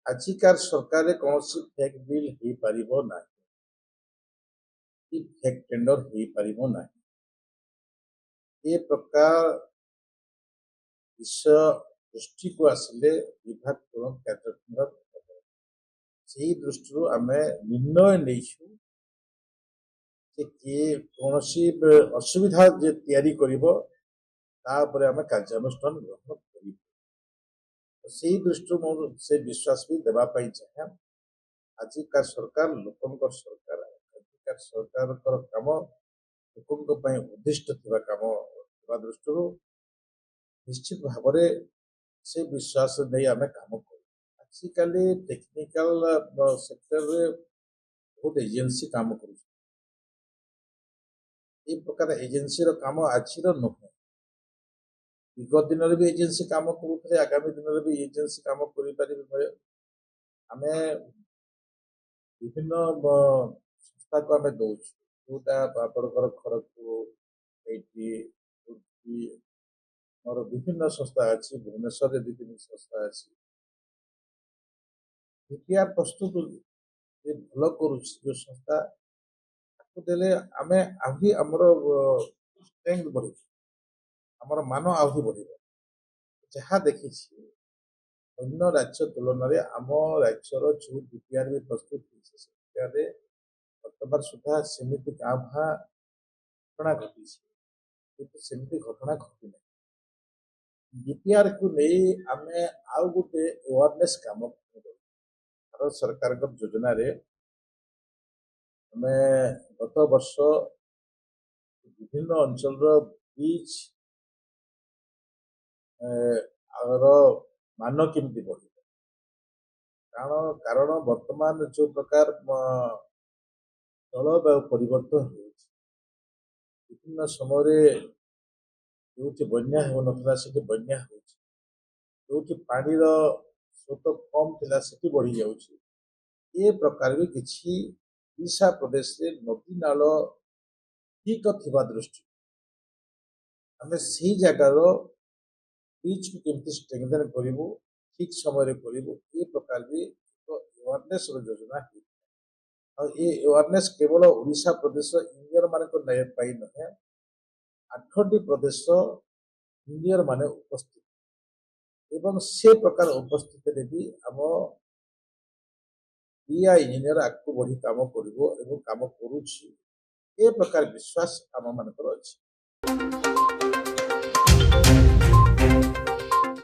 ଆଜିକାର ସରକାରରେ କୌଣସି ଫେକ୍ ବିଲ୍ ହେଇପାରିବ ନାହିଁ କି ଫେକ୍ ଟେଣ୍ଡର ହେଇପାରିବ ନାହିଁ। ଏ ପ୍ରକାର ବିଷୟ ଦୃଷ୍ଟିକୁ ଆସିଲେ ବିଭାଗ ତୁରନ୍ତ କାର୍ଯ୍ୟାନୁଷ୍ଠାନ କରିବ। ସେହି ଦୃଷ୍ଟିରୁ ଆମେ ନିର୍ଣ୍ଣୟ ନେଇଛୁ ଯେ କିଏ କୌଣସି ଅସୁବିଧା ଯେ ତିଆରି କରିବ ତା ଉପରେ ଆମେ କାର୍ଯ୍ୟାନୁଷ୍ଠାନ ଗ୍ରହଣ କରିବୁ। ସେହି ଦୃଷ୍ଟିରୁ ମୁଁ ସେ ବିଶ୍ୱାସ ବି ଦେବା ପାଇଁ ଚାହେଁ। ଆଜିକା ସରକାର ଲୋକଙ୍କ ସରକାର। ଆଜିକା ସରକାରଙ୍କର କାମ ଲୋକଙ୍କ ପାଇଁ ଉଦ୍ଦିଷ୍ଟ ଥିବା କାମ ଥିବା ଦୃଷ୍ଟିରୁ ନିଶ୍ଚିତ ଭାବରେ ସେ ବିଶ୍ୱାସ ନେଇ ଆମେ କାମ କରୁ। ଆଜିକାଲି ଟେକ୍ନିକାଲ ସେକ୍ଟରରେ ବହୁତ ଏଜେନ୍ସି କାମ କରୁଛି। ଏ ପ୍ରକାର ଏଜେନ୍ସିର କାମ ଆଜିର ନୁହେଁ। ବିଗତ ଦିନରେ ବି ଏଜେନ୍ସି କାମ କରୁଥିଲେ, ଆଗାମୀ ଦିନରେ ବି ଏଜେନ୍ସି କାମ କରିପାରିବେ ଭୟ। ଆମେ ବିଭିନ୍ନ ସଂସ୍ଥାକୁ ଆମେ ଦଉଛୁ, ଯୋଉଟା ଆପଣଙ୍କର ଖଡଗପୁର, ଏଇଠି ଆମର ବିଭିନ୍ନ ସଂସ୍ଥା ଅଛି, ଭୁବନେଶ୍ୱରରେ ଦୁଇ ତିନି ସଂସ୍ଥା ଅଛି। DPR ପ୍ରସ୍ତୁତ ଯେ ଭଲ କରୁଛି ଯୋଉ ସଂସ୍ଥା, ତାକୁ ଦେଲେ ଆମେ ଆହୁରି ଆମର ଷ୍ଟ୍ରେଙ୍ଗଥ ବଢିବ, ଆମର ମାନ ଆହୁରି ବଢିବ। ଯାହା ଦେଖିଛି ଅନ୍ୟ ରାଜ୍ୟ ତୁଳନାରେ ଆମ ରାଜ୍ୟର ଯୋଉ DPR ବି ପ୍ରସ୍ତୁତ ହେଇଛି, ସେ DPRରେ ବର୍ତ୍ତମାନ ସୁଦ୍ଧା ସେମିତି କାଁ ଭାଁ ଘଟଣା ଘଟିଛି, କିନ୍ତୁ ସେମିତି ଘଟଣା ଘଟିନାହିଁ। DPRକୁ ନେଇ ଆମେ ଆଉ ଗୋଟେ ଆୱାରନେସ୍ କାମ କରୁ। ଭାରତ ସରକାରଙ୍କ ଯୋଜନାରେ ଆମେ ଗତ ବର୍ଷ ବିଭିନ୍ନ ଅଞ୍ଚଳର ବିଚ୍ ଆମର ମାନ କେମିତି ବଢିବ, କାରଣ ବର୍ତ୍ତମାନ ଯୋଉ ପ୍ରକାର ଜଳବାୟୁ ପରିବର୍ତ୍ତନ ହେଉଛି, ବିଭିନ୍ନ ସମୟରେ ଯୋଉଠି ବନ୍ୟା ହେଉନଥିଲା ସେଠି ବନ୍ୟା ହେଉଛି, ଯୋଉଠି ପାଣିର ସ୍ରୋତ କମ୍ ଥିଲା ସେଠି ବଢି ଯାଉଛି। ଏ ପ୍ରକାର ବି କିଛି ଓଡ଼ିଶା ପ୍ରଦେଶରେ ନଦୀ ନାଳ ଠିକ ଥିବା ଦୃଷ୍ଟି ଆମେ ସେଇ ଜାଗାର ବିଚ୍କୁ କେମିତି ଷ୍ଟ୍ରେଙ୍ଗଥେନ୍ କରିବୁ, ଠିକ ସମୟରେ କରିବୁ, ଏ ପ୍ରକାର ବି ଏକ ଆୱାରନେସ୍ର ଯୋଜନା ହେଇଥାଏ। ଆଉ ଏ ଆୱାରନେସ୍ କେବଳ ଓଡ଼ିଶା ପ୍ରଦେଶ ଇଞ୍ଜିନିୟର ମାନଙ୍କ ପାଇଁ ନୁହେଁ, 8ଟି ପ୍ରଦେଶ ଇଞ୍ଜିନିୟର ମାନେ ଉପସ୍ଥିତ ଏବଂ ସେ ପ୍ରକାର ଉପସ୍ଥିତିରେ ବି ଆମ ପିଆ ଇଞ୍ଜିନିୟର ଆଗକୁ ବଢି କାମ କରିବ ଏବଂ କାମ କରୁଛି, ଏ ପ୍ରକାର ବିଶ୍ୱାସ ଆମ ମାନଙ୍କର ଅଛି।